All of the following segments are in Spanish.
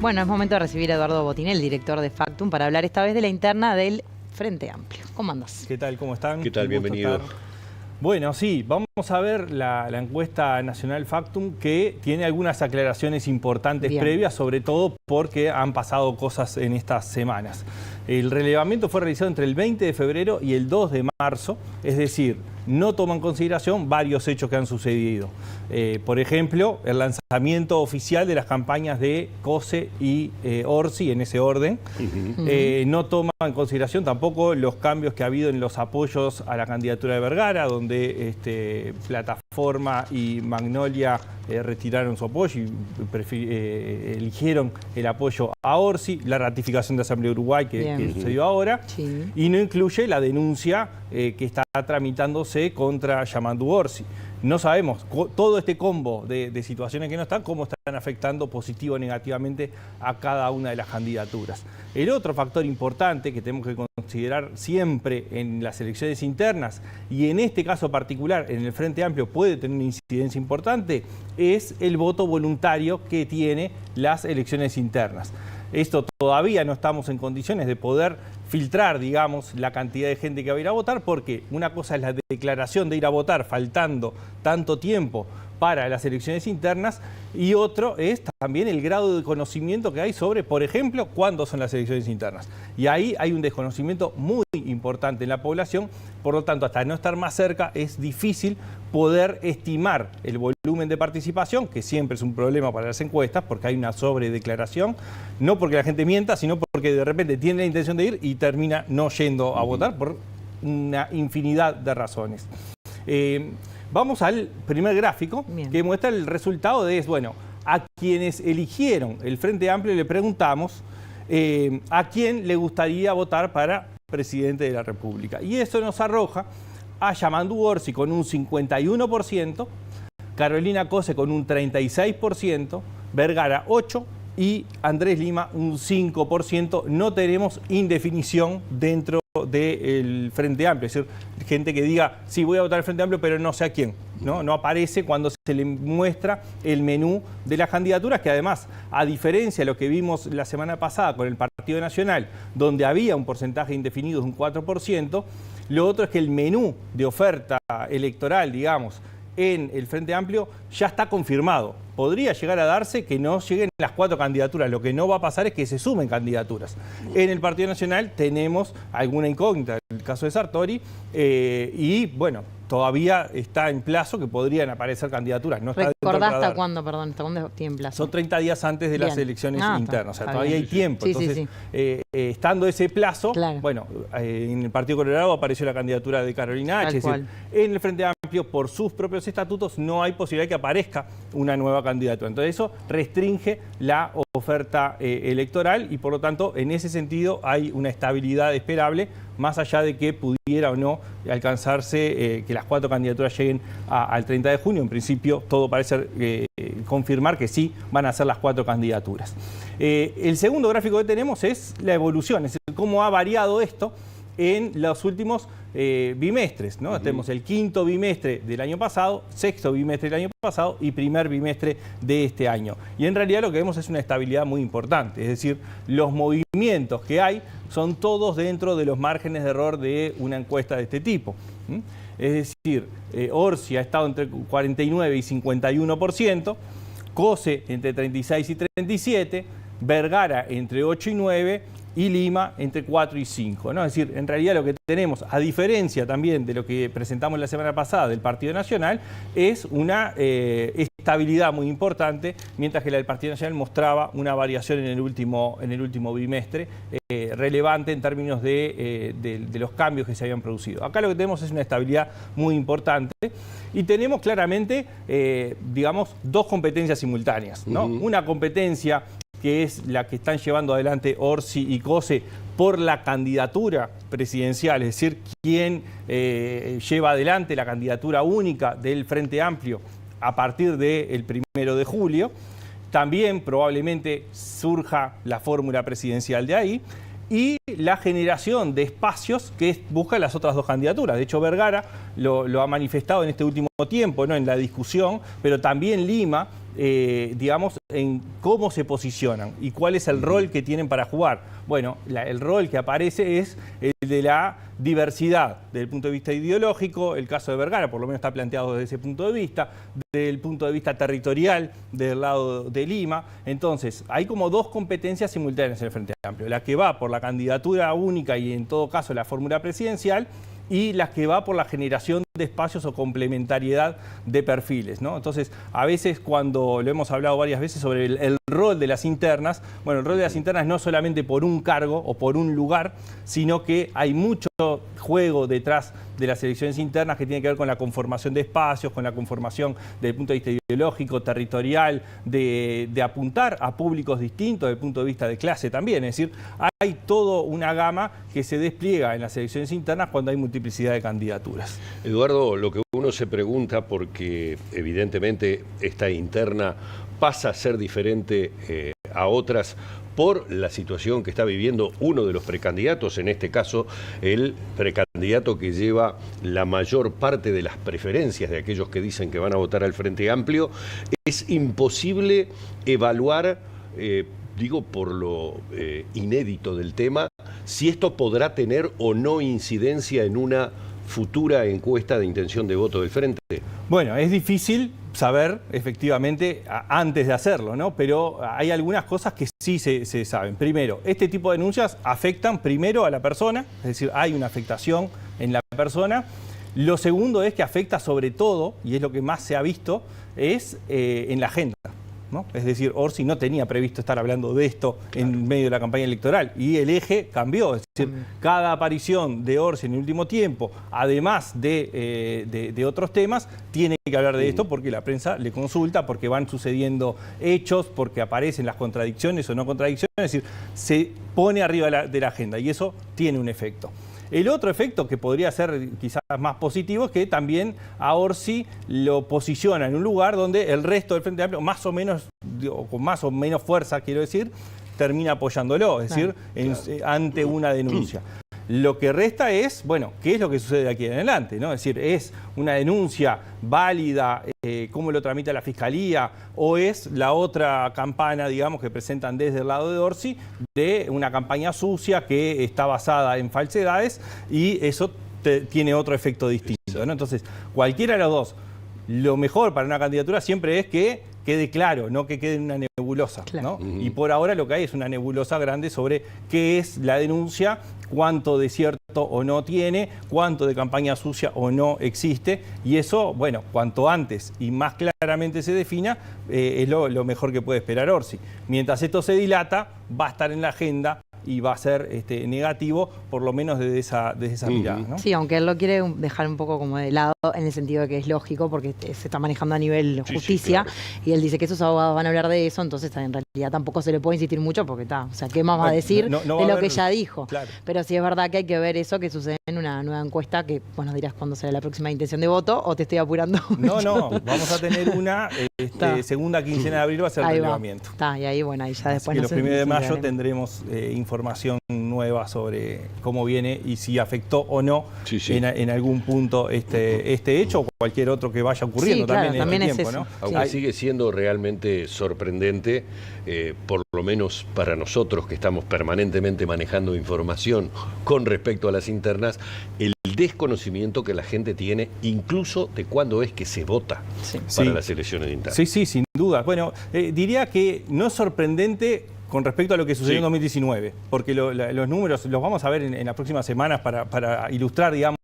Bueno, es momento de recibir a Eduardo Botinel, director de Factum, para hablar esta vez de la interna del Frente Amplio. ¿Cómo andás? ¿Qué tal? ¿Cómo están? ¿Qué tal? Bienvenido. Bueno, sí, vamos a ver la encuesta nacional Factum, que tiene algunas aclaraciones importantes previas, sobre todo porque han pasado cosas en estas semanas. El relevamiento fue realizado entre el 20 de febrero y el 2 de marzo, es decir, no toma en consideración varios hechos que han sucedido. Por ejemplo, el lanzamiento oficial de las campañas de COSE y Orsi, en ese orden. No toma en consideración tampoco los cambios que ha habido en los apoyos a la candidatura de Vergara, donde Plataforma y Magnolia retiraron su apoyo y eligieron el apoyo a Orsi, la ratificación de Asamblea Uruguay que sucedió ahora, y no incluye la denuncia que está tramitándose contra Yamandu Orsi. No sabemos todo este combo de situaciones que no están, cómo están afectando positivo o negativamente a cada una de las candidaturas. El otro factor importante que tenemos que considerar siempre en las elecciones internas, y en este caso particular en el Frente Amplio puede tener una incidencia importante, es el voto voluntario que tiene las elecciones internas. Esto todavía no estamos en condiciones de poder filtrar, digamos, la cantidad de gente que va a ir a votar, porque una cosa es la declaración de ir a votar faltando tanto tiempo para las elecciones internas, y otro es también el grado de conocimiento que hay sobre, por ejemplo, cuándo son las elecciones internas. Y ahí hay un desconocimiento muy importante en la población, por lo tanto, hasta no estar más cerca es difícil poder estimar el volumen de participación, que siempre es un problema para las encuestas, porque hay una sobredeclaración, no porque la gente mienta, sino porque de repente tiene la intención de ir y termina no yendo a votar por una infinidad de razones. Vamos al primer gráfico, que muestra el resultado de, bueno, a quienes eligieron el Frente Amplio le preguntamos a quién le gustaría votar para presidente de la República. Y eso nos arroja a Yamandu Orsi con un 51%, Carolina Cose con un 36%, Vergara 8% y Andrés Lima un 5%. No tenemos indefinición dentro del Frente Amplio, es decir, gente que diga, sí, voy a votar al Frente Amplio, pero no sé a quién. No aparece cuando se le muestra el menú de las candidaturas, que además, a diferencia de lo que vimos la semana pasada con el Partido Nacional, donde había un porcentaje indefinido de un 4%, lo otro es que el menú de oferta electoral, digamos, en el Frente Amplio ya está confirmado. Podría llegar a darse que no lleguen las 4 candidaturas. Lo que no va a pasar es que se sumen candidaturas. En el Partido Nacional tenemos alguna incógnita, el caso de Sartori, y bueno, todavía está en plazo que podrían aparecer candidaturas. No está ¿Recordá hasta cuándo, perdón, hasta cuándo tiene plazo? Son 30 días antes de las elecciones internas, o sea, todavía hay tiempo. Entonces, estando ese plazo, bueno, en el Partido Colorado apareció la candidatura de Carolina H. Es decir, en el Frente Amplio, por sus propios estatutos, no hay posibilidad de que aparezca una nueva candidatura. Entonces, eso restringe la oferta electoral y, por lo tanto, en ese sentido hay una estabilidad esperable, más allá de que pudiera o no alcanzarse que las 4 candidaturas lleguen al 30 de junio. En principio, todo parece confirmar que sí van a ser las 4 candidaturas. El segundo gráfico que tenemos es la evolución, es decir, cómo ha variado esto en los últimos bimestres, ¿no? Tenemos el quinto bimestre del año pasado, sexto bimestre del año pasado y primer bimestre de este año. Y en realidad lo que vemos es una estabilidad muy importante, es decir, los movimientos que hay son todos dentro de los márgenes de error de una encuesta de este tipo. Es decir, Orsi ha estado entre 49 y 51%, Cose entre 36 y 37%, Vergara entre 8 y 9%, y Lima entre 4 y 5, ¿no? Es decir, en realidad lo que tenemos, a diferencia también de lo que presentamos la semana pasada del Partido Nacional, es una estabilidad muy importante, mientras que la del Partido Nacional mostraba una variación en el último bimestre relevante en términos de los cambios que se habían producido. Acá lo que tenemos es una estabilidad muy importante y tenemos claramente, digamos, 2 competencias simultáneas, ¿no? Una competencia que es la que están llevando adelante Orsi y Cose por la candidatura presidencial, es decir, quién lleva adelante la candidatura única del Frente Amplio a partir del 1 de julio. También probablemente surja la fórmula presidencial de ahí. y la generación de espacios que buscan las otras dos candidaturas. De hecho, Vergara lo ha manifestado en este último tiempo, ¿no?, en la discusión, pero también Lima, digamos, en cómo se posicionan y cuál es el rol que tienen para jugar. Bueno, el rol que aparece es el de la diversidad desde el punto de vista ideológico. El caso de Vergara, por lo menos, está planteado desde ese punto de vista, desde el punto de vista territorial, del lado de Lima. Entonces, hay como dos competencias simultáneas en el Frente Amplio. La que va por la candidatura única y, en todo caso, la fórmula presidencial, y las que va por la generación de espacios o complementariedad de perfiles, ¿no? Entonces, a veces, cuando lo hemos hablado varias veces sobre el rol de las internas, bueno, el rol de las internas no solamente por un cargo o por un lugar, sino que hay mucho juego detrás de las elecciones internas que tiene que ver con la conformación de espacios, con la conformación desde el punto de vista ideológico, territorial, de apuntar a públicos distintos desde el punto de vista de clase también. Es decir, hay toda una gama que se despliega en las elecciones internas cuando hay multiplicidad de candidaturas. Eduardo, lo que uno se pregunta, porque evidentemente esta interna pasa a ser diferente a otras por la situación que está viviendo uno de los precandidatos, en este caso el precandidato que lleva la mayor parte de las preferencias de aquellos que dicen que van a votar al Frente Amplio. Es imposible evaluar, digo por lo inédito del tema, si esto podrá tener o no incidencia en una futura encuesta de intención de voto del Frente. Bueno, es difícil saber efectivamente antes de hacerlo, ¿no? Pero hay algunas cosas que sí se saben. Primero, este tipo de denuncias afectan primero a la persona, es decir, hay una afectación en la persona. Lo segundo es que afecta sobre todo, y es lo que más se ha visto, es en la agenda, ¿no? Es decir, Orsi no tenía previsto estar hablando de esto en medio de la campaña electoral y el eje cambió. Es decir, cada aparición de Orsi en el último tiempo, además de otros temas, tiene que hablar de esto porque la prensa le consulta, porque van sucediendo hechos, porque aparecen las contradicciones o no contradicciones. Es decir, se pone arriba de la agenda y eso tiene un efecto. El otro efecto que podría ser quizás más positivo es que también a Orsi lo posiciona en un lugar donde el resto del Frente Amplio, más o menos, o con más o menos fuerza, quiero decir, termina apoyándolo, es decir, ante una denuncia. Lo que resta es, bueno, ¿qué es lo que sucede de aquí en adelante, ¿no? Es decir, ¿es una denuncia válida, cómo lo tramita la Fiscalía, o es la otra campana, digamos, que presentan desde el lado de Orsi, de una campaña sucia que está basada en falsedades y eso tiene otro efecto distinto, ¿no? Entonces, cualquiera de los dos, lo mejor para una candidatura siempre es que quede claro, no que quede en una nebulosa, ¿no? Y por ahora lo que hay es una nebulosa grande sobre qué es la denuncia, cuánto de cierto o no tiene, cuánto de campaña sucia o no existe, y eso, bueno, cuanto antes y más claramente se defina, es lo mejor que puede esperar Orsi. Mientras esto se dilata, va a estar en la agenda y va a ser negativo, por lo menos desde esa mirada, ¿no? Sí, aunque él lo quiere dejar un poco como de lado, en el sentido de que es lógico, porque se está manejando a nivel justicia, claro. Y él dice que esos abogados van a hablar de eso, entonces en realidad tampoco se le puede insistir mucho, porque está, o sea, ¿qué más va a decir de lo que ya dijo? Claro. Pero sí es verdad que hay que ver eso que sucede en una nueva encuesta, que, bueno, dirás cuándo será la próxima intención de voto, o te estoy apurando. No, vamos a tener una segunda quincena de abril, va a ser el relevamiento. Y ahí, bueno, ahí ya después... Los 1 de mayo tendremos información nueva sobre cómo viene y si afectó o no en algún punto este hecho o cualquier otro que vaya ocurriendo también en el tiempo, ¿no? Aunque sigue siendo realmente sorprendente, por lo menos para nosotros que estamos permanentemente manejando información con respecto a las internas, el desconocimiento que la gente tiene incluso de cuándo es que se vota para las elecciones internas. Sí, sin duda. Bueno, diría que no es sorprendente con respecto a lo que sucedió en 2019, porque los números los vamos a ver en las próximas semanas para ilustrar, digamos,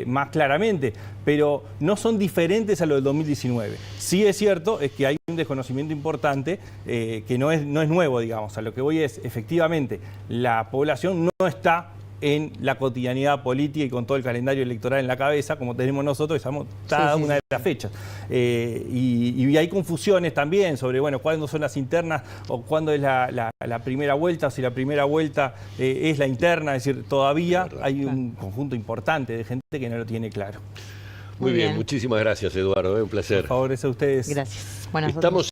más claramente, pero no son diferentes a lo del 2019. Sí es cierto, es que hay un desconocimiento importante que no es nuevo, digamos. A lo que voy es, efectivamente, la población no está en la cotidianidad política y con todo el calendario electoral en la cabeza, como tenemos nosotros, estamos cada una de las fechas. Y hay confusiones también sobre, bueno, cuándo son las internas o cuándo es la primera vuelta, o si la primera vuelta es la interna, es decir, todavía hay un conjunto importante de gente que no lo tiene claro. Muy bien, muchísimas gracias, Eduardo, un placer. Por favor, es a ustedes. Gracias. Buenas noches.